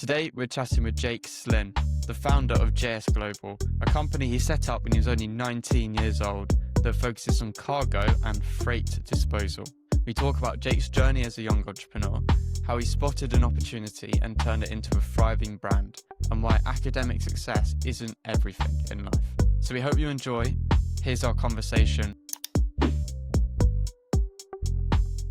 Today, we're chatting with Jake Slinn, the founder of JS Global, a company he set up when he was only 19 years old that focuses on cargo and freight disposal. We talk about Jake's journey as a young entrepreneur, how he spotted an opportunity and turned it into a thriving brand, and why academic success isn't everything in life. So we hope you enjoy. Here's our conversation.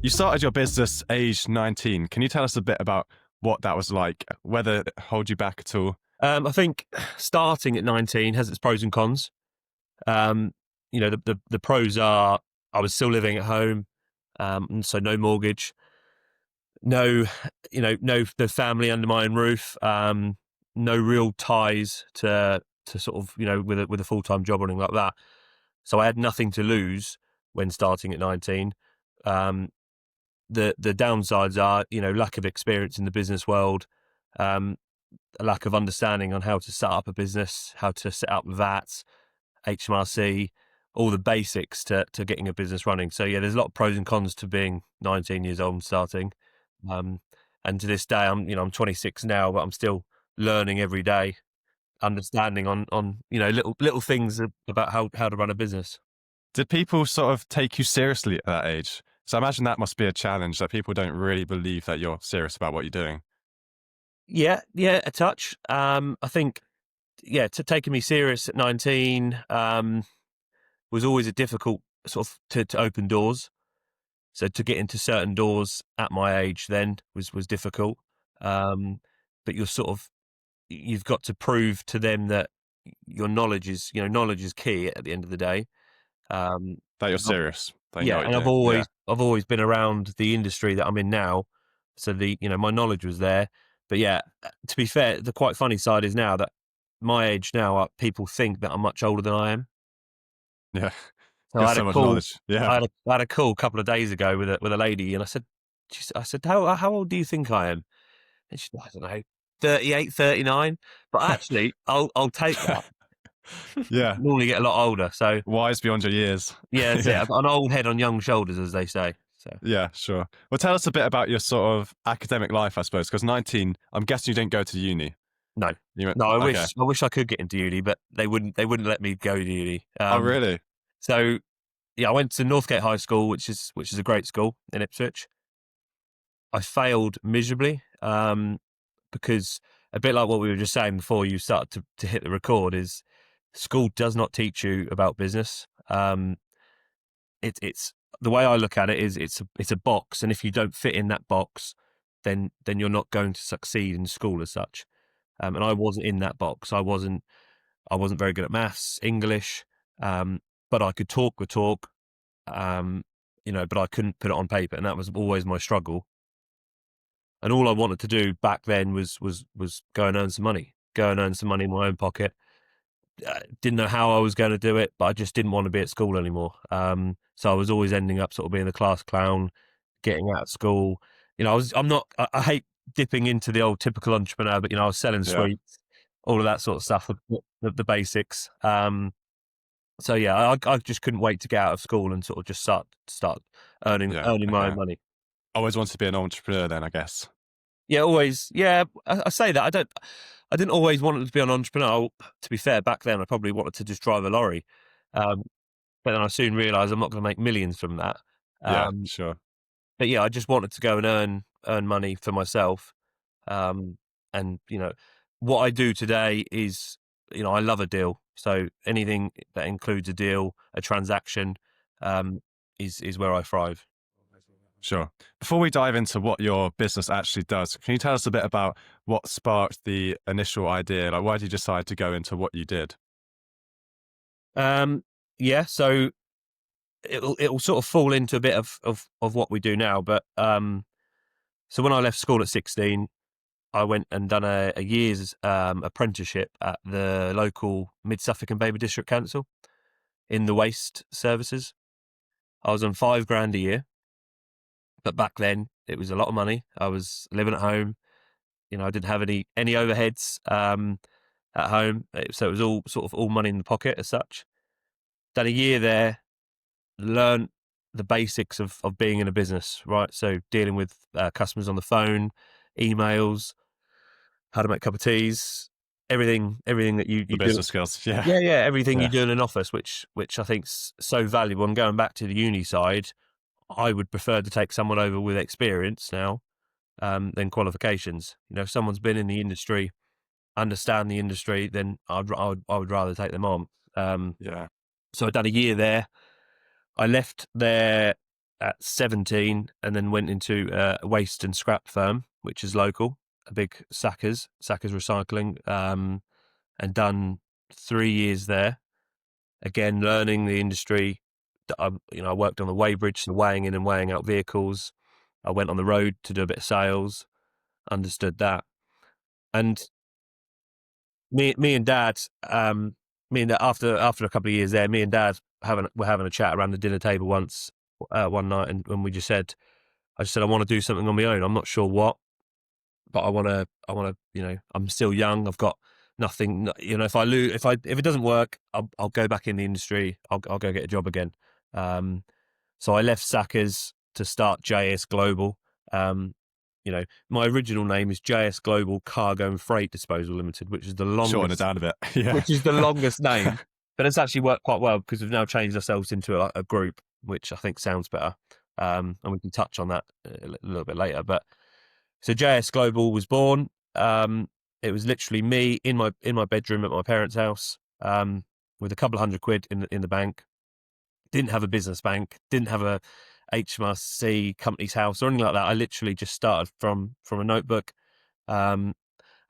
You started your business aged 19. Can you tell us a bit about what that was like, whether it held you back at all? I think starting at 19 has its pros and cons. The pros are I was still living at home, and so no mortgage, no family under my own roof, no real ties to sort of with a full-time job or anything like that. So I had nothing to lose when starting at 19. The downsides are lack of experience in the business world, a lack of understanding on how to set up a business, how to set up VAT, HMRC, all the basics to getting a business running. So yeah, there's a lot of pros and cons to being 19 years old and starting. And to this day, I'm 26 now, but I'm still learning every day, understanding on little things about how to run a business. Did people sort of take you seriously at that age? So I imagine that must be a challenge, that people don't really believe that you're serious about what you're doing. Yeah, a touch. I think, taking me serious at 19 was always a difficult sort of to open doors. So to get into certain doors at my age then was difficult. But you've got to prove to them that your knowledge is key at the end of the day. That you're serious. That you know what And you're doing. I've always been around the industry that I'm in now, so my knowledge was there. But to be fair, the quite funny side is now that my age now, people think that I'm much older than I am. Yeah. So I had so a much call. knowledge. Yeah. I had a call a couple of days ago with a lady, and I said, how old do you think I am? And she said, I don't know, 38, 39. But actually, I'll take that. Yeah. Normally get a lot older. So Wise beyond your years. yeah, that's it. I've got an old head on young shoulders, as they say. So Yeah, sure. Well, tell us a bit about your sort of academic life, I suppose, because 19, I'm guessing you didn't go to uni. no. You went, I okay. wish I could get into uni, but they wouldn't let me go to uni. Oh, really? So yeah, I went to Northgate High School, which is a great school in Ipswich. I failed miserably, because a bit like what we were just saying before you start to hit the record is school does not teach you about business. It's the way I look at it is it's a box, and if you don't fit in that box, then you're not going to succeed in school as such. And I wasn't in that box. I wasn't very good at maths, English, but I could talk the talk, but I couldn't put it on paper, and that was always my struggle. And all I wanted to do back then was go and earn some money, in my own pocket. Didn't know how I was going to do it, but I just didn't want to be at school anymore. So I was always ending up sort of being the class clown, getting out of school. I hate dipping into the old typical entrepreneur, but I was selling sweets, all of that sort of stuff, the basics. So yeah, I just couldn't wait to get out of school and sort of just start earning my own money. Always wanted to be an entrepreneur then, I guess. Yeah, always. Yeah, I say that. I didn't always want to be an entrepreneur. To be fair, back then I probably wanted to just drive a lorry. But then I soon realised I'm not going to make millions from that. Sure. But yeah, I just wanted to go and earn money for myself. And what I do today is, I love a deal. So anything that includes a deal, a transaction, is where I thrive. Sure. Before we dive into what your business actually does, can you tell us a bit about what sparked the initial idea? Like, why did you decide to go into what you did? So it'll sort of fall into a bit of what we do now. But so when I left school at 16, I went and done a year's apprenticeship at the local Mid Suffolk and Baby District Council in the waste services. I was on £5,000 a year. But back then, it was a lot of money. I was living at home. I didn't have any overheads at home, so it was all money in the pocket as such. Done a year there, learned the basics of being in a business, right? So dealing with customers on the phone, emails, how to make a cup of teas, everything that you The do. business skills. Yeah. Everything Yeah. you do in an office, which I think's so valuable. And going back to the uni side, I would prefer to take someone over with experience now than qualifications. If someone's been in the industry, understand the industry, then I would rather take them on. Yeah. So I'd done a year there. I left there at 17 and then went into a waste and scrap firm, which is local, a big Sackers Recycling, and done 3 years there. Again, learning the industry. I worked on the weighbridge, so weighing in and weighing out vehicles. I went on the road to do a bit of sales, understood that. And me and Dad, after a couple of years there, me and Dad were having a chat around the dinner table once, one night, and when I just said, I want to do something on my own. I'm not sure what, but I want to, I'm still young. I've got nothing, if it doesn't work, I'll go back in the industry. I'll go get a job again. So I left Sackers to start JS Global. My original name is JS Global Cargo and Freight Disposal Limited, which is the longest. Shorten it down a bit. Yeah. Which is the longest name, but it's actually worked quite well because we've now changed ourselves into a group, which I think sounds better. And we can touch on that a little bit later. But so JS Global was born. It was literally me in my bedroom at my parents' house, with a couple of £100 in the bank. Didn't have a business bank. Didn't have a HMRC company's house or anything like that. I literally just started from a notebook. And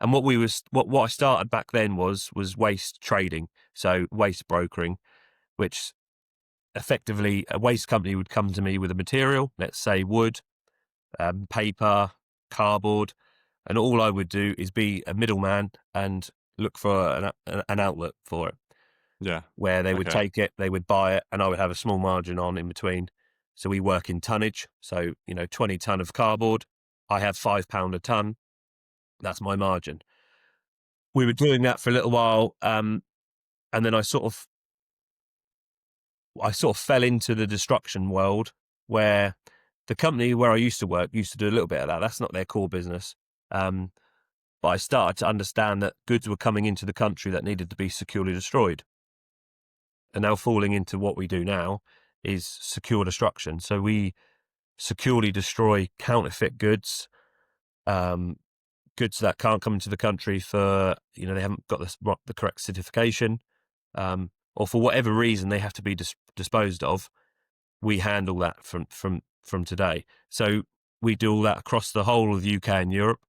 what I started back then was waste trading, so waste brokering, which effectively a waste company would come to me with a material, let's say wood, paper, cardboard, and all I would do is be a middleman and look for an outlet for it. Yeah. Where they would take it, they would buy it, and I would have a small margin on in between. So we work in tonnage. So 20 ton of cardboard, I have £5 a ton. That's my margin. We were doing that for a little while, and then I sort of fell into the destruction world, where the company where I used to work used to do a little bit of that. That's not their core business. But I started to understand that goods were coming into the country that needed to be securely destroyed. And now falling into what we do now is secure destruction. So we securely destroy counterfeit goods, goods that can't come into the country for, they haven't got the correct certification, or for whatever reason they have to be disposed of. We handle that from today. So we do all that across the whole of the UK and Europe.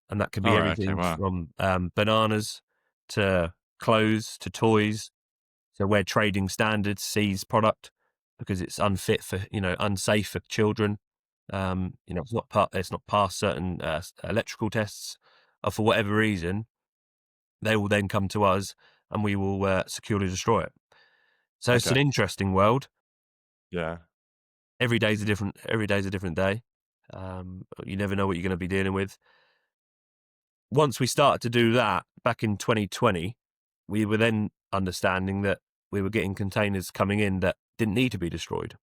And that could be everything from bananas to clothes to toys. So where trading standards sees product because it's unfit for, unsafe for children. It's not past certain electrical tests, or for whatever reason, they will then come to us and we will securely destroy it. So It's an interesting world. Yeah. Every day's a different day. You never know what you're going to be dealing with. Once we started to do that back in 2020, we were then understanding that we were getting containers coming in that didn't need to be destroyed.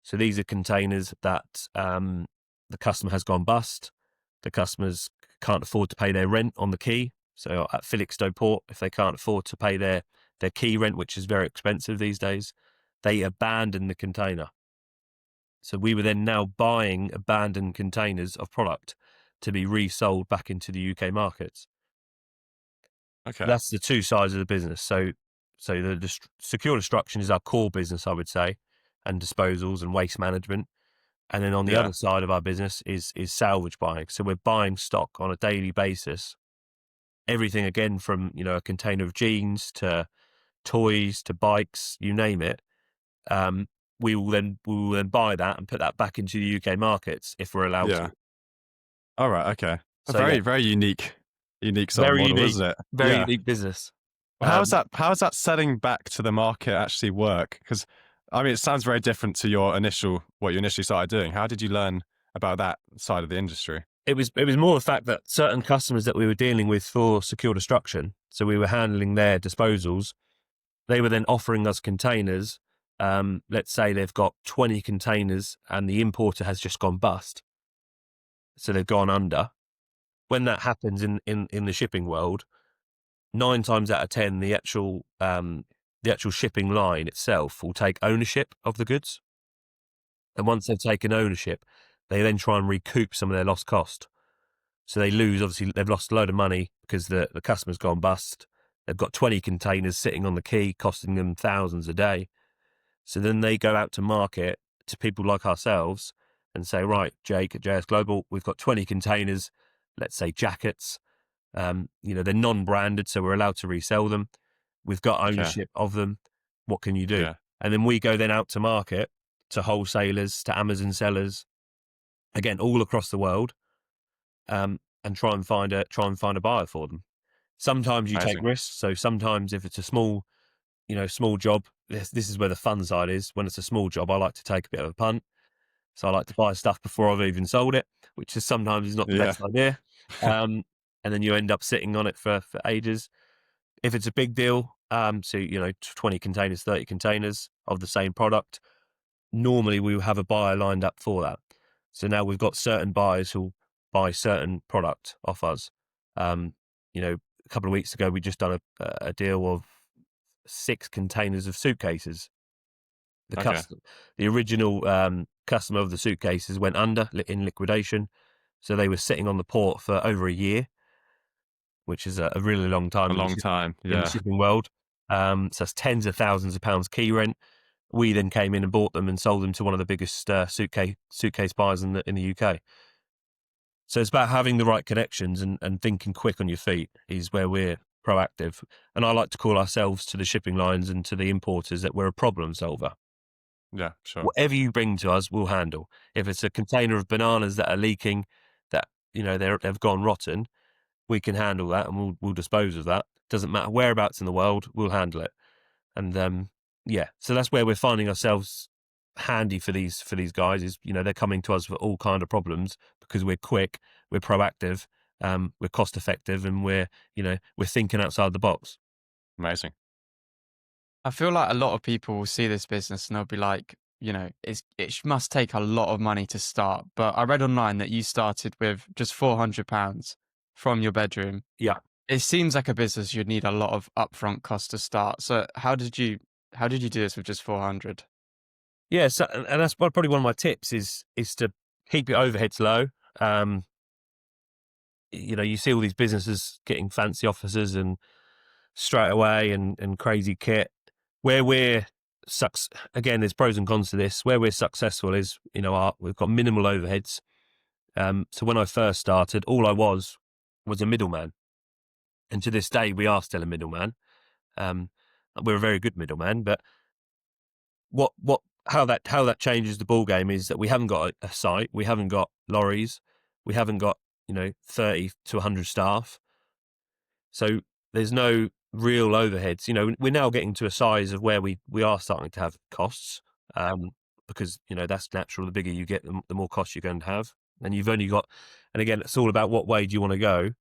So these are containers that the customer has gone bust. The customers can't afford to pay their rent on the quay. So at Felixstowe Port, if they can't afford to pay their quay rent, which is very expensive these days, they abandon the container. So we were then now buying abandoned containers of product to be resold back into the UK markets. Okay. That's the two sides of the business. So the secure destruction is our core business, I would say, and disposals and waste management. And then on the other side of our business is salvage buying. So we're buying stock on a daily basis. Everything again from, a container of jeans to toys to bikes, you name it. We will then buy that and put that back into the UK markets if we're allowed to. All right. Okay. So, Very, very unique sort of model, isn't it? Very unique business. Well, how does that selling back to the market actually work? Because it sounds very different to what you initially started doing. How did you learn about that side of the industry? It was more the fact that certain customers that we were dealing with for secure destruction, so we were handling their disposals, they were then offering us containers. Let's say they've got 20 containers and the importer has just gone bust. So they've gone under. when that happens in the shipping world, 9 times out of 10, the actual shipping line itself will take ownership of the goods. And once they've taken ownership, they then try and recoup some of their lost cost. So they lose, obviously, they've lost a load of money because the customer's gone bust. They've got 20 containers sitting on the quay, costing them thousands a day. So then they go out to market to people like ourselves and say, right, Jake at JS Global, we've got 20 containers, let's say jackets. They're non-branded, so we're allowed to resell them. We've got ownership of them. What can you do? Yeah. And then we go then out to market to wholesalers, to Amazon sellers, again, all across the world, and try and find a buyer for them. Sometimes you take Amazing. risks. So sometimes if it's a small job, this is where the fun side is. When it's a small job, I like to take a bit of a punt. So I like to buy stuff before I've even sold it, which is sometimes not the best idea. And then you end up sitting on it for ages. If it's a big deal, 20 containers, 30 containers of the same product, normally we will have a buyer lined up for that. So now we've got certain buyers who'll buy certain product off us. A couple of weeks ago, we just done a deal of 6 containers of suitcases. The original customer of the suitcases went under in liquidation, so they were sitting on the port for over a year, which is a really long time. A long time, in the yeah. shipping world. So that's tens of thousands of pounds key rent. We then came in and bought them and sold them to one of the biggest suitcase buyers in the UK. So it's about having the right connections and thinking quick on your feet is where we're proactive. And I like to call ourselves to the shipping lines and to the importers that we're a problem solver. Yeah, sure. Whatever you bring to us, we'll handle. If it's a container of bananas that are leaking, that they've gone rotten, we can handle that and we'll dispose of that. Doesn't matter whereabouts in the world, we'll handle it. And so that's where we're finding ourselves handy for these guys. Is they're coming to us for all kind of problems because we're quick, we're proactive, we're cost effective, and we're thinking outside the box. Amazing. I feel like a lot of people will see this business and they'll be like, it must take a lot of money to start. But I read online that you started with just £400 from your bedroom. Yeah. It seems like a business you'd need a lot of upfront cost to start. So how did you do this with just 400? Yeah, so, and that's probably one of my tips is to keep your overheads low. You see all these businesses getting fancy offices and straight away and crazy kit. Where we're again, there's pros and cons to this. Where we're successful is we've got minimal overheads. So when I first started, all I was a middleman, and to this day we are still a middleman. We're a very good middleman, but how that changes the ball game is that we haven't got a site, we haven't got lorries, we haven't got 30 to 100 staff, so there's no real overheads. We're now getting to a size of where we are starting to have costs, because that's natural. The bigger you get, the more costs you're going to have, and you've only got. And again, it's all about what way do you want to go.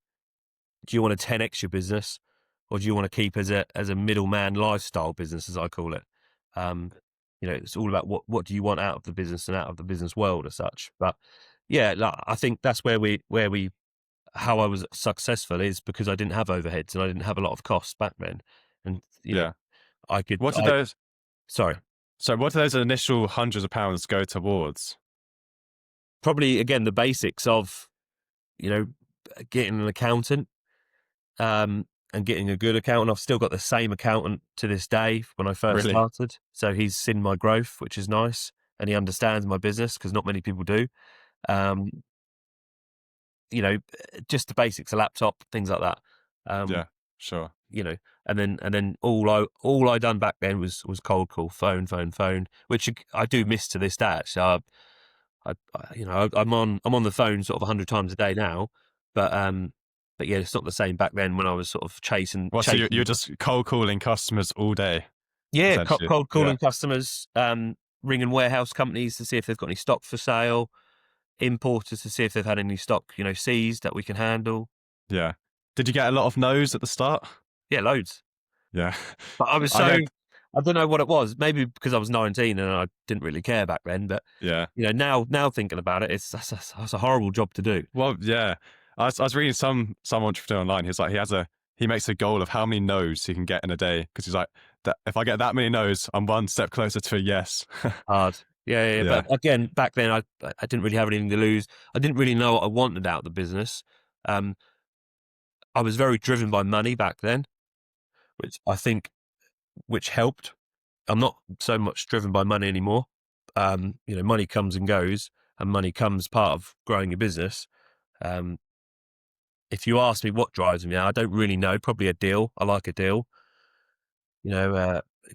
Do you want to 10x your business, or do you want to keep as a middleman lifestyle business, as I call it? It's all about what do you want out of the business and out of the business world as such. But I think that's how I was successful is because I didn't have overheads and I didn't have a lot of costs back then. And I could. What did those? Sorry. So what do those initial hundreds of pounds go towards? Probably again the basics of, getting an accountant, and getting a good accountant. I've still got the same accountant to this day when I first started. So he's seen my growth, which is nice, and he understands my business because not many people do. Just the basics, a laptop, things like that. Yeah, sure. And then all I done back then was cold call, phone, which I do miss to this day. Actually, I'm on the phone sort of 100 times a day now, but yeah, it's not the same back then when I was sort of chasing. So you're just cold calling customers all day? Yeah, cold calling customers, ringing warehouse companies to see if they've got any stock for sale, importers to see if they've had any stock, seized that we can handle. Yeah. Did you get a lot of no's at the start? Yeah, loads. Yeah. But I was I don't know what it was. Maybe because I was 19 and I didn't really care back then. But yeah, now thinking about it, that's a horrible job to do. Well, yeah. I was reading some entrepreneur online. He's like, he makes a goal of how many no's he can get in a day, because he's like, that if I get that many no's, I'm one step closer to a yes. Hard. Yeah. Yeah. But again, back then I didn't really have anything to lose. I didn't really know what I wanted out of the business. I was very driven by money back then, which I think helped. I'm not so much driven by money anymore. Money comes and goes, and money comes part of growing your business. If you ask me what drives me now, I don't really know. Probably a deal. I like a deal.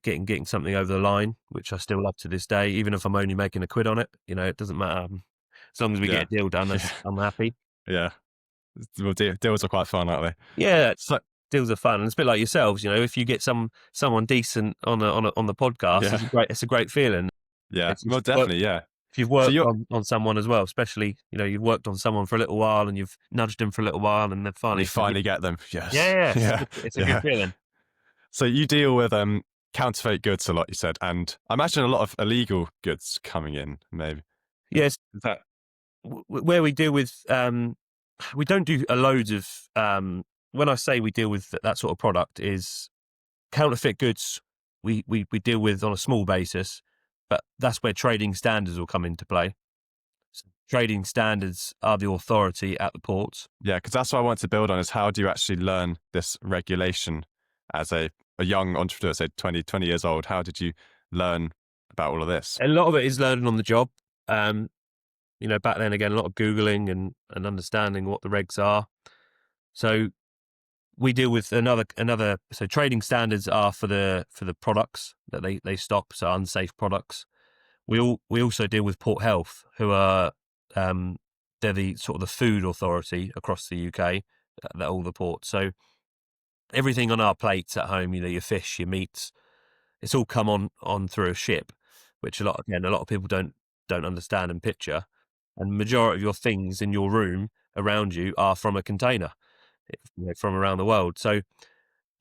Getting something over the line, which I still love to this day, even if I'm only making £1 on it. It doesn't matter. As long as we get a deal done, I'm happy. Yeah. Well, deals are quite fun, aren't they? Yeah, So, deals are fun. And it's a bit like yourselves. If you get someone decent on the podcast, yeah. it's a great feeling. Yeah. It's Well, definitely. Yeah. If you've worked on someone as well, especially, you've worked on someone for a little while and you've nudged them for a little while and then You finally get them. Yes. Yeah. It's a good feeling. So you deal with counterfeit goods a lot, you said, and I imagine a lot of illegal goods coming in, maybe. Yes. Is that... Where we deal with, we don't do a loads of, when I say we deal with that sort of product, is counterfeit goods we deal with on a small basis, but that's where trading standards will come into play. So trading standards are the authority at the ports. Yeah, because that's what I want to build on, is how do you actually learn this regulation as a young entrepreneur, say 20 years old? How did you learn about all of this? A lot of it is learning on the job. Back then, again, a lot of Googling and understanding what the regs are. So we deal with another. So trading standards are for the products that they stop, so unsafe products. We also deal with Port Health, who are they're the sort of the food authority across the UK at all the ports. So everything on our plates at home, your fish, your meats, it's all come on through a ship, which a lot of people don't understand and picture. And the majority of your things in your room around you are from a container, from around the world. So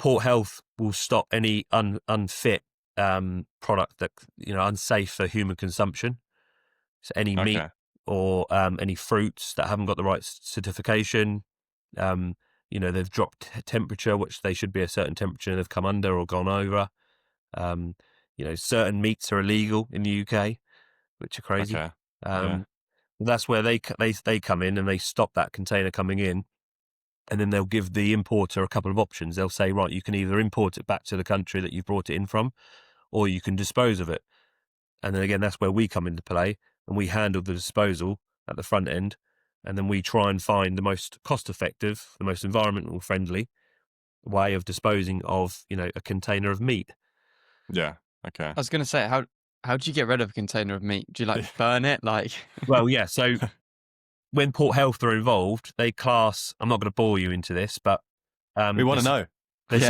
Port Health will stop any unfit product that unsafe for human consumption. So any meat or any fruits that haven't got the right certification, they've dropped temperature, which they should be a certain temperature, and they've come under or gone over. Certain meats are illegal in the UK, which are crazy. That's where they come in and they stop that container coming in, and then they'll give the importer a couple of options. They'll say, right, you can either import it back to the country that you brought it in from, or you can dispose of it. And then again, that's where we come into play, and we handle the disposal at the front end, and then we try and find the most cost-effective, the most environmental friendly way of disposing of, a container of meat. Yeah. Okay. I was going to say, how do you get rid of a container of meat? Do you burn it? Well, yeah. So when Port Health are involved, they class. I'm not going to bore you into this, but we want to know. There's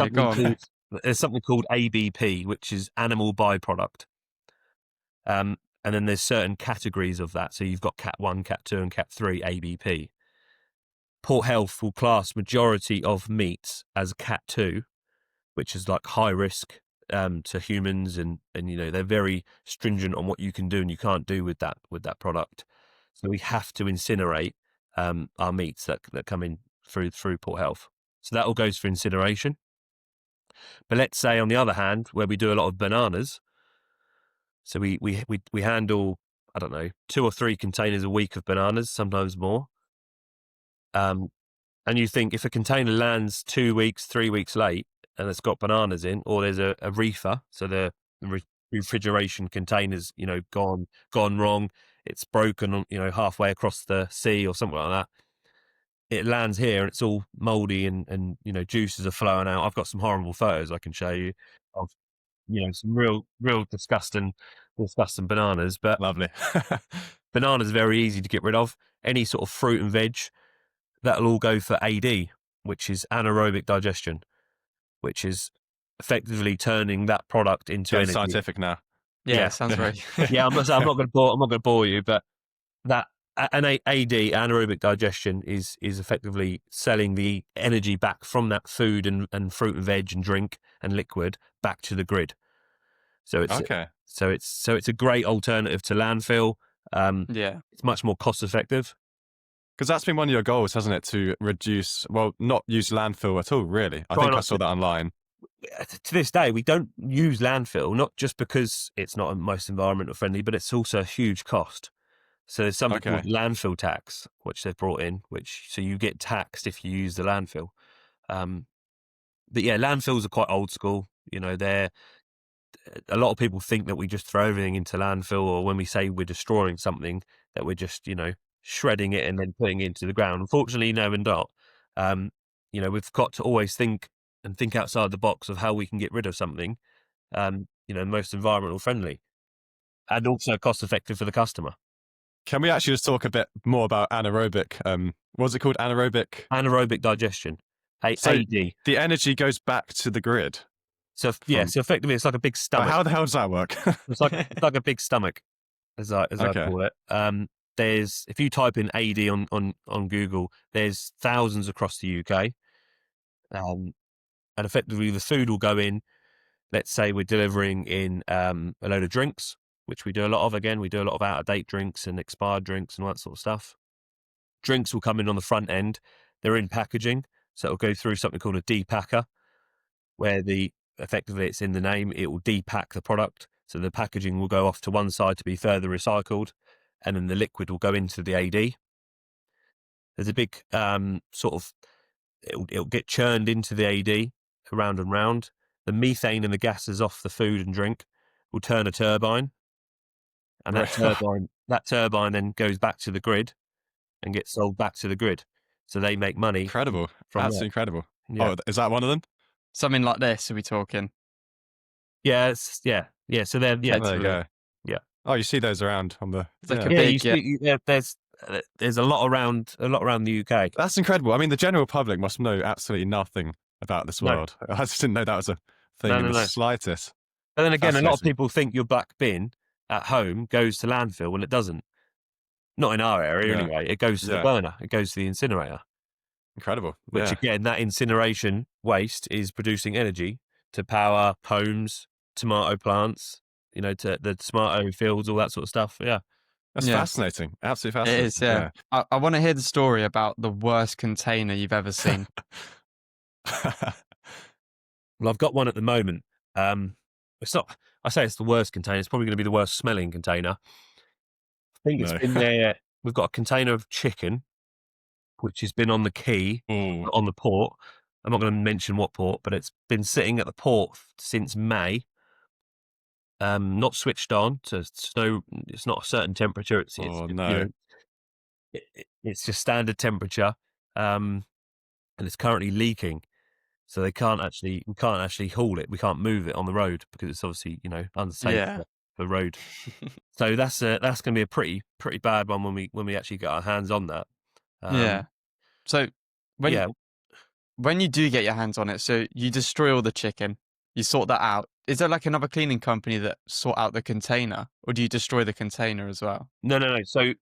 something called ABP, which is animal byproduct. And then there's certain categories of that. So you've got Cat 1, Cat 2, and Cat 3 ABP. Port Health will class majority of meats as Cat 2, which is high risk to humans, and they're very stringent on what you can do and you can't do with that product. So we have to incinerate our meats that come in through Port Health. So that all goes for incineration. But let's say, on the other hand, where we do a lot of bananas, so we handle, I don't know, 2 or 3 containers a week of bananas, sometimes more. And you think, if a container lands 2 weeks, 3 weeks late, and it's got bananas in, or there's a reefer, so the refrigeration container's gone wrong, it's broken halfway across the sea or something like that, it lands here and it's all mouldy and juices are flowing out. I've got some horrible photos I can show you of some real disgusting bananas. But lovely. Bananas are very easy to get rid of. Any sort of fruit and veg, that'll all go for AD, which is anaerobic digestion, which is effectively turning that product into energy. Scientific now. Yeah, sounds right. Yeah, I'm not going to bore you, but that AD, anaerobic digestion, is effectively selling the energy back from that food and fruit and veg and drink and liquid back to the grid. So it's a great alternative to landfill. It's much more cost effective. Because that's been one of your goals, hasn't it? To reduce, well, not use landfill at all, really. I Try think I not saw that online. To this day, we don't use landfill, not just because it's not most environmental friendly, but it's also a huge cost. So there's something called Okay. landfill tax, which they've brought in, so you get taxed if you use the landfill. But yeah, landfills are quite old school. You know, a lot of people think that we just throw everything into landfill, or when we say we're destroying something, that we're just, shredding it and then putting it into the ground. Unfortunately, no, we're not. We've got to always think outside the box of how we can get rid of something, most environmental friendly and also cost effective for the customer. Can we actually just talk a bit more about anaerobic? What's it called? Anaerobic? Anaerobic digestion, So AD. the energy goes back to the grid. So from- so effectively, it's like a big stomach. How the hell does that work? It's like a big stomach, as I Okay. call it. If you type in AD on Google, there's thousands across the UK, and effectively the food will go in. Let's say we're delivering in a load of drinks, which we do a lot of. Again, we do a lot of out of date drinks and expired drinks and all that sort of stuff. Drinks will come in on the front end. They're in packaging, so it'll go through something called a depacker, where effectively it's in the name. It will depack the product, so the packaging will go off to one side to be further recycled, and then the liquid will go into the AD. There's a big it'll get churned into the AD around and round. The methane and the gases off the food and drink will turn a turbine, and that turbine then goes back to the grid and gets sold back to the grid. So they make money. Incredible. From Absolutely that. incredible. Yeah. Oh, is that one of them? Something like this, are we talking? Yeah, yeah. So they're There you go. Yeah. Oh, you see those around on the. It's like there's a lot around the UK. That's incredible. I mean, the general public must know absolutely nothing about this No. world. I just didn't know that was a thing in the slightest. But then again, a lot of Fascinating. people think your black bin at home goes to landfill when it doesn't. Not in our area Yeah. anyway. It goes to the burner. It goes to the incinerator. Incredible. Which again, that incineration waste is producing energy to power homes, tomato plants, to the tomato fields, all that sort of stuff. Yeah. That's fascinating. Absolutely fascinating. It is, yeah. I want to hear the story about the worst container you've ever seen. Well, I've got one at the moment. It's not. I say it's the worst container. It's probably going to be the worst smelling container. I think it's been there. We've got a container of chicken, which has been on the quay, on the port. I'm not going to mention what port, but it's been sitting at the port since May. Not switched on to snow. It's not a certain temperature. It's just standard temperature, and it's currently leaking. So we can't actually haul it. We can't move it on the road because it's obviously unsafe for road. So that's going to be a pretty bad one when we actually get our hands on that. So when you do get your hands on it, so you destroy all the chicken, you sort that out. Is there like another cleaning company that sort out the container, or do you destroy the container as well? No. So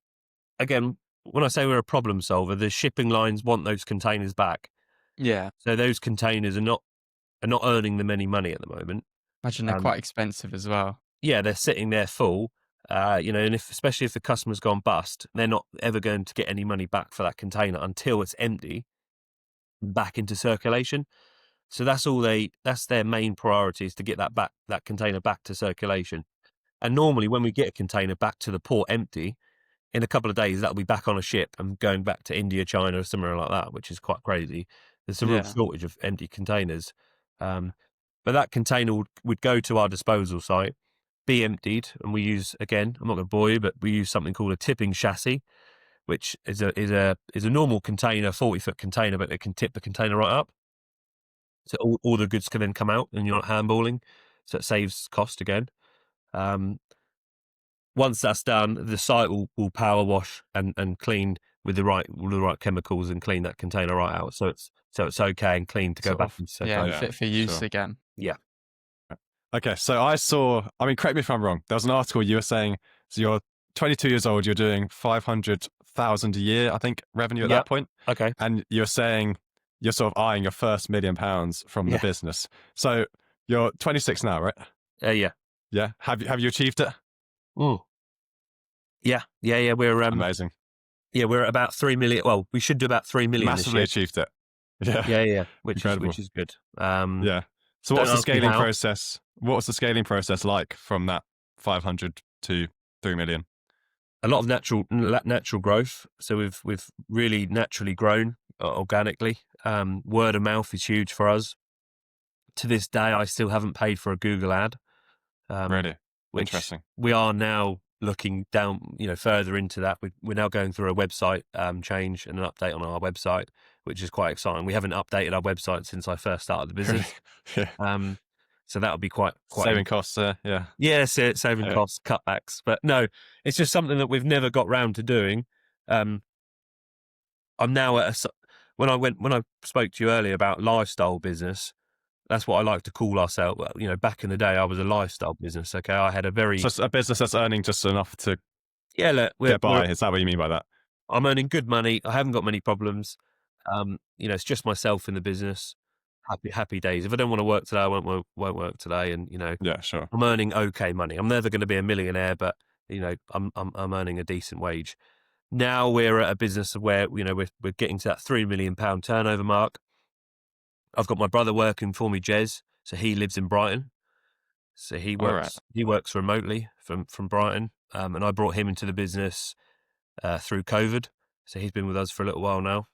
again, when I say we're a problem solver, the shipping lines want those containers back. Yeah. So those containers are not earning them any money at the moment. Imagine they're quite expensive as well. Yeah, they're sitting there full, and especially if the customer's gone bust, they're not ever going to get any money back for that container until it's empty, back into circulation. So that's their main priority, is to get that container back to circulation. And normally when we get a container back to the port empty, in a couple of days, that'll be back on a ship and going back to India, China, or somewhere like that, which is quite crazy. There's a real shortage of empty containers. But that container would go to our disposal site, be emptied, and we use, again, I'm not going to bore you, but we use something called a tipping chassis, which is a normal container, 40-foot container, but it can tip the container right up. So all the goods can then come out and you're not handballing. So it saves cost again. Once that's done, the site will power wash and clean with the right chemicals and clean that container right out. So it's okay and clean to go back into circulation. Fit for use again. Yeah. Okay, so I mean, correct me if I'm wrong. There was an article you were saying, so you're 22 years old, you're doing 500,000 a year, I think, revenue at that point. Okay. And you're saying you're sort of eyeing your first £1 million from the business. So you're 26 now, right? Yeah. Yeah. Have you achieved it? Yeah. We're amazing. Yeah, we're at about 3 million. Well, we should do about 3 million this Massively year. achieved it. Yeah. Yeah, which Incredible. is good. Yeah. So Don't what's the ask me scaling how. process? What was the scaling process like from that 500 to 3 million? A lot of natural growth. So we've really naturally grown organically. Word of mouth is huge for us. To this day, I still haven't paid for a Google ad, Really? which Interesting. we are now looking down, further into that. We're now going through a website change and an update on our website, which is quite exciting. We haven't updated our website since I first started the business. Yeah. So that'll be quite Saving costs there. Yeah. Yeah, saving Yeah. costs, cutbacks. But no, it's just something that we've never got round to doing. I'm now at when I spoke to you earlier about lifestyle business, that's what I like to call ourselves. Back in the day, I was a lifestyle business. Okay, I had a very So it's a business that's earning just enough to look, get by. Is that what you mean by that? I'm earning good money. I haven't got many problems. It's just myself in the business. Happy days. If I don't want to work today, I won't work today. And Yeah, sure. I'm earning okay money. I'm never going to be a millionaire, but I'm earning a decent wage. Now we're at a business where we're getting to that £3 million turnover mark. I've got my brother working for me, Jez. So he lives in Brighton. So he All works right. he works remotely from Brighton. And I brought him into the business through COVID. So he's been with us for a little while now.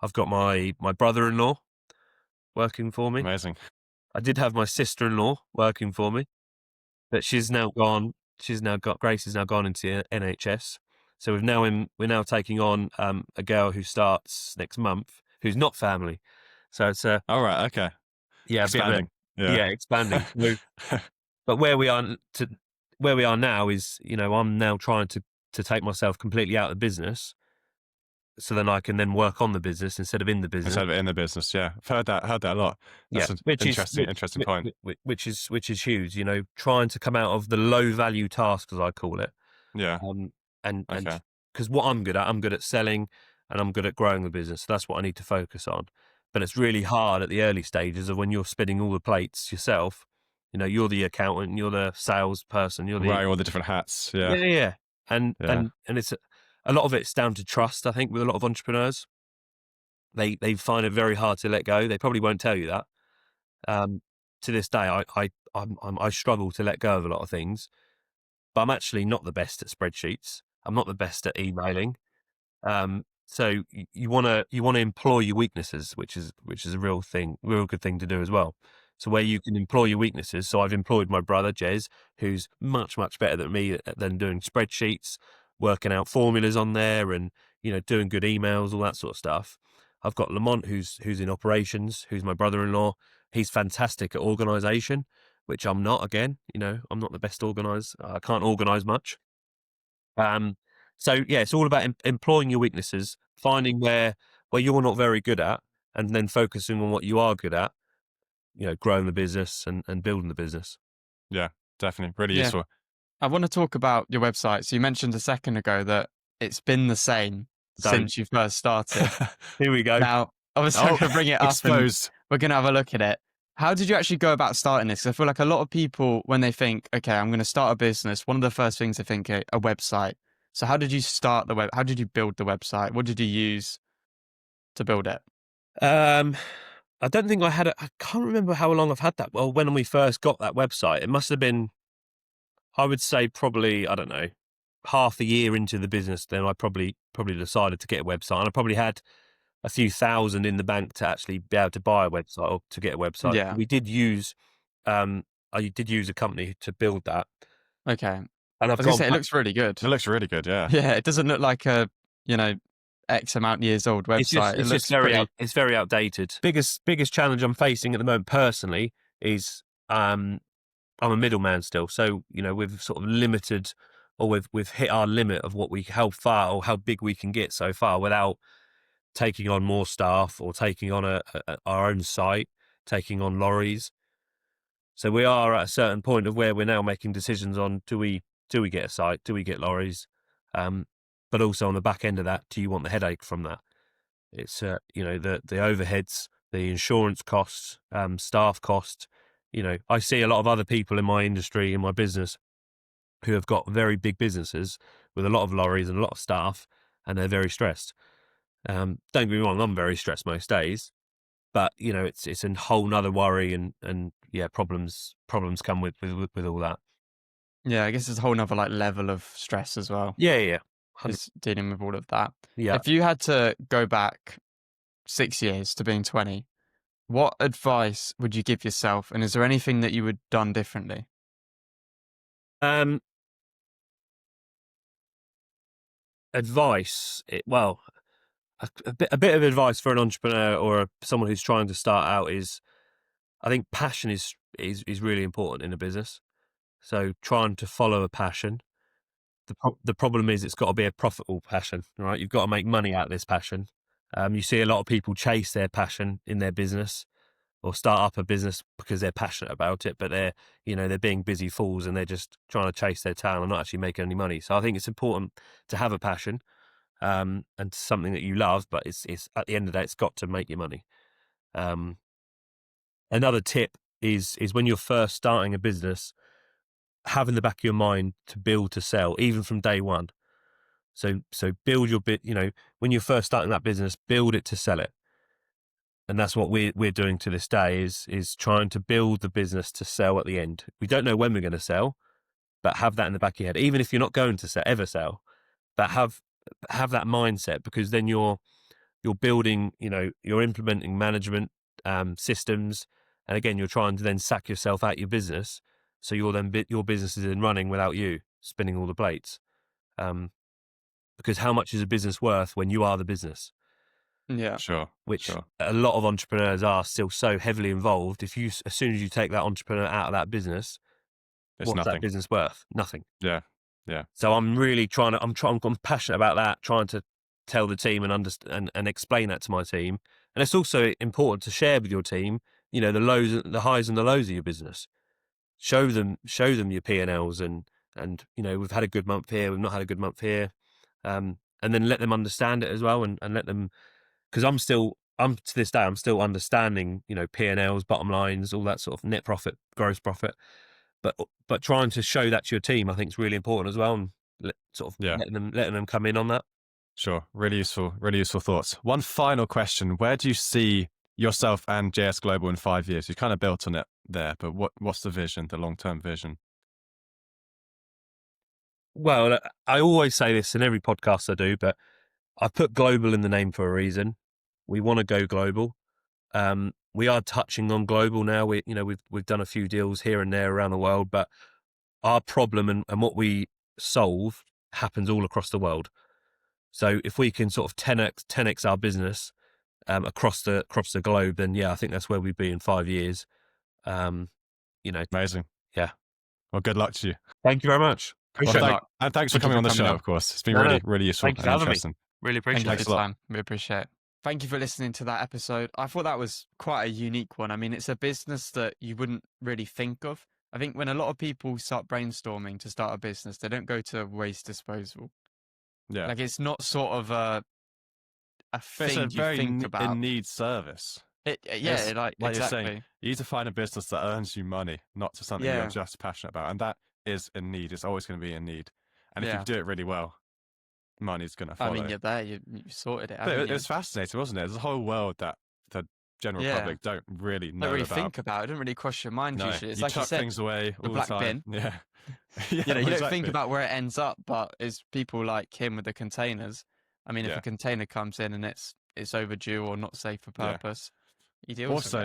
I've got my brother-in-law working for me. Amazing. I did have my sister-in-law working for me, but she's now gone. Grace has now gone into NHS. So we're now taking on a girl who starts next month, who's not family. So it's All right. Okay. a bit of Expanding. Yeah. expanding. But where we are now is, I'm now trying to take myself completely out of the business, so then I can then work on the business instead of in the business. Instead of in the business. Yeah. I've heard that a lot. That's an interesting point. Which is huge. Trying to come out of the low value task, as I call it. Yeah. And Okay. because what I'm good at selling, and I'm good at growing the business. So that's what I need to focus on. But it's really hard at the early stages of when you're spinning all the plates yourself. You're the accountant, you're the salesperson, you're Wearing all the different hats. Yeah. yeah. And Yeah. it's a lot of it's down to trust. I think with a lot of entrepreneurs, they find it very hard to let go. They probably won't tell you that. To this day, I struggle to let go of a lot of things, but I'm actually not the best at spreadsheets. I'm not the best at emailing. So you want to employ your weaknesses, which is a real good thing to do as well. So where you can employ your weaknesses. So I've employed my brother Jez, who's much better than me than doing spreadsheets, working out formulas on there, and doing good emails, all that sort of stuff. I've got Lamont, who's in operations, who's my brother-in-law. He's fantastic at organisation, which I'm not. Again, I'm not the best organised. I can't organise much. So yeah, it's all about employing your weaknesses, finding where you're not very good at, and then focusing on what you are good at. Growing the business and building the business. Yeah, definitely. Really Yeah. useful. I want to talk about your website. So you mentioned a second ago that it's been the same since you first started. Here we go. Now, obviously, I'm going to bring it up Exposed. and we're going to have a look at it. How did you actually go about starting this? 'Cause I feel like a lot of people, when they think, okay, I'm going to start a business, one of the first things they think, a website. So how did you start the web? How did you build the website? What did you use to build it? I don't think I can't remember how long I've had that. Well, when we first got that website, it must have been, I would say probably, I don't know, half a year into the business, then I probably decided to get a website. And I probably had a few thousand in the bank to actually be able to buy a website or to get a website. Yeah. We did use, I did use a company to build that. Okay. And I was going to say, it looks really good. It looks really good. Yeah. Yeah, it doesn't look like a, X amount years old website. It's very outdated. Biggest challenge I'm facing at the moment personally is I'm a middleman still. So, we've sort of limited, or we've hit our limit of how far or how big we can get so far without taking on more staff or taking on our own site, taking on lorries. So we are at a certain point of where we're now making decisions on do we get a site, do we get lorries, but also on the back end of that, do you want the headache from that? It's the overheads, the insurance costs, staff costs. I see a lot of other people in my industry, in my business, who have got very big businesses with a lot of lorries and a lot of staff, and they're very stressed. Don't get me wrong, I'm very stressed most days, but it's a whole nother worry, and yeah, problems come with all that. Yeah, I guess it's a whole nother like level of stress as well, Yeah, yeah, 100, just dealing with all of that. yeah. If you had to go back 6 years to being 20, what advice would you give yourself? And is there anything that you would done differently? Um, Advice. Well, a bit of advice for an entrepreneur or someone who's trying to start out is, I think passion is really important in a business. So trying to follow a passion. The problem is it's got to be a profitable passion, right? You've got to make money out of this passion. You see a lot of people chase their passion in their business or start up a business because they're passionate about it, but they're being busy fools and they're just trying to chase their tail and not actually making any money. So I think it's important to have a passion, and something that you love, but it's at the end of the day, it's got to make you money. Um, Another tip is when you're first starting a business, have in the back of your mind to build to sell, even from day one. So build your bit. When you're first starting that business, build it to sell it, and that's what we're doing to this day. Is trying to build the business to sell at the end. We don't know when we're going to sell, but have that in the back of your head. Even if you're not going to ever sell, but have that mindset, because then you're building, you're implementing management systems, and again, you're trying to then sack yourself out your business, so your business is in running without you spinning all the plates. Because how much is a business worth when you are the business? Yeah. Sure. Which Sure. a lot of entrepreneurs are still so heavily involved. As soon as you take that entrepreneur out of that business, It's what's that nothing. business worth? Nothing. Yeah. Yeah. So I'm really I'm passionate about that, trying to tell the team and understand and explain that to my team. And it's also important to share with your team, the highs and the lows of your business. Show them your P&Ls, and we've had a good month here, we've not had a good month here, and then let them understand it as well, and let them, because I'm to this day I'm still understanding P&Ls, bottom lines, all that sort of net profit, gross profit, but trying to show that to your team, I think, is really important as well, and Yeah. letting them come in on that. Sure. Really useful thoughts. One final question. Where do you see yourself and JS Global in 5 years? You kind of built on it there, but what's the vision, the long-term vision? Well, I always say this in every podcast I do, but I put global in the name for a reason. We want to go global. We are touching on global now. We've done a few deals here and there around the world, but our problem and what we solve happens all across the world. So if we can sort of 10x our business across the globe, then yeah, I think that's where we'd be in 5 years. Amazing. Yeah. Well, good luck to you. Thank you very much. Appreciate Well, it. thank- And thanks for Thank you coming for on the coming show, on. of course. It's been No, really, no. really useful Thank you and for having me. interesting. Really Thank appreciate you it. for your time. We appreciate it. Thank you for listening to that episode. I thought that was quite a unique one. I mean, it's a business that you wouldn't really think of. I think when a lot of people start brainstorming to start a business, they don't go to waste disposal. Yeah. Like, it's not sort of a But it's thing a you very think about. in need service. Yeah, It's, like you're exactly. saying, you need to find a business that earns you money, not to something you're Yeah. just passionate about. And that is in need. It's always going to be in need. And if you Yeah. do it really well, money's going to I follow. mean, you're there. You sorted it. But Haven't it you? was fascinating, wasn't it? There's a whole world that the general Yeah. public don't really know Don't really about. think about it. Don't really cross your mind No, usually. It's you like you chuck said, things away the all black the time. bin. Yeah. Yeah, you don't exactly. think about where it ends up, but it's people like him with the containers. I mean, if Yeah. a container comes in and it's overdue or not safe for Yeah. purpose, he deals with Also,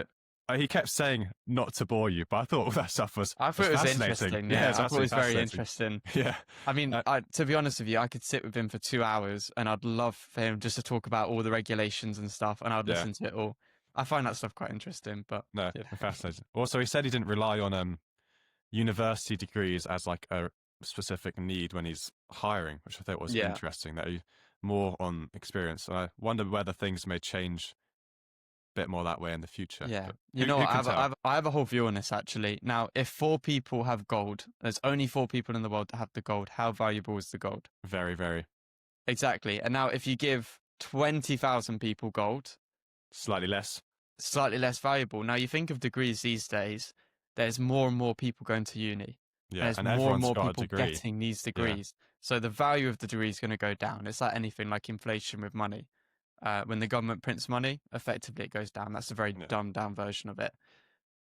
it. he kept saying not to bore you, but I thought all that stuff was I thought it was fascinating. interesting. Yeah, Yeah, it's I thought it was very fascinating. interesting. Yeah. I mean, to be honest with you, I could sit with him for 2 hours, and I'd love for him just to talk about all the regulations and stuff, and I'd Yeah. listen to it all. I find that stuff quite interesting. But No, yeah. fascinating. Also, he said he didn't rely on university degrees as like a specific need when he's hiring, which I thought was Yeah. interesting. That he more on experience. And I wonder whether things may change a bit more that way in the future. Yeah, But you know who what? can tell? I have a whole view on this actually. Now, if 4 people have gold, there's only 4 people in the world that have the gold. How valuable is the gold? Very, very Exactly. And now, if you give 20,000 people gold, slightly less. slightly less valuable. Now, you think of degrees these days. There's more and more people going to uni. Yeah, there's and more and everyone's more got a people degree. getting these degrees. So the value of the degree is going to go down. It's like anything, like inflation with money. When the government prints money, effectively it goes down. That's a very dumbed down version of it.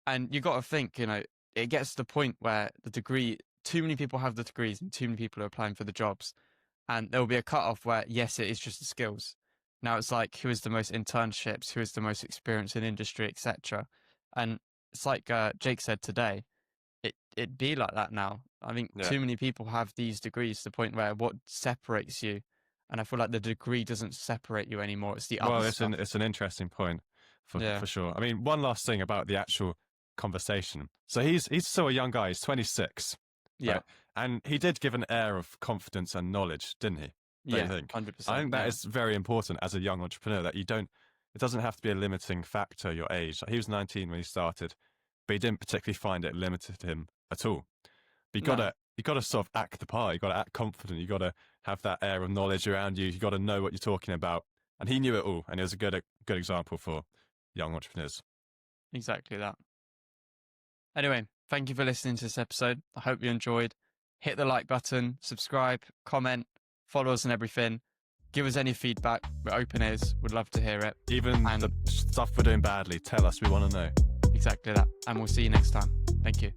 And you got to think, it gets to the point where the degree, too many people have the degrees and too many people are applying for the jobs. And there will be a cutoff where, yes, it is just the skills. Now it's like, who is the most internships, who is the most experience in industry, etc. And it's like Jake said today, it'd be like that now. I think too many people have these degrees to the point where what separates you, and I feel like the degree doesn't separate you anymore. It's the other stuff. It's an interesting point for sure. I mean, one last thing about the actual conversation. So he's still a young guy. He's 26. Yeah. Right? And he did give an air of confidence and knowledge, didn't he? Don't you think? 100%. I think that is very important as a young entrepreneur, that it doesn't have to be a limiting factor, your age. Like, he was 19 when he started, but he didn't particularly find it limited him at all. But you gotta sort of act the part. You gotta act confident. You gotta have that air of knowledge around you. You gotta know what you're talking about. And he knew it all, and it was a good example for young entrepreneurs. Exactly that. Anyway, thank you for listening to this episode. I hope you enjoyed. Hit the like button, subscribe, comment, follow us and everything. Give us any feedback. We're open ears. We'd love to hear it. Even the stuff we're doing badly, tell us. We want to know. Exactly that. And we'll see you next time. Thank you.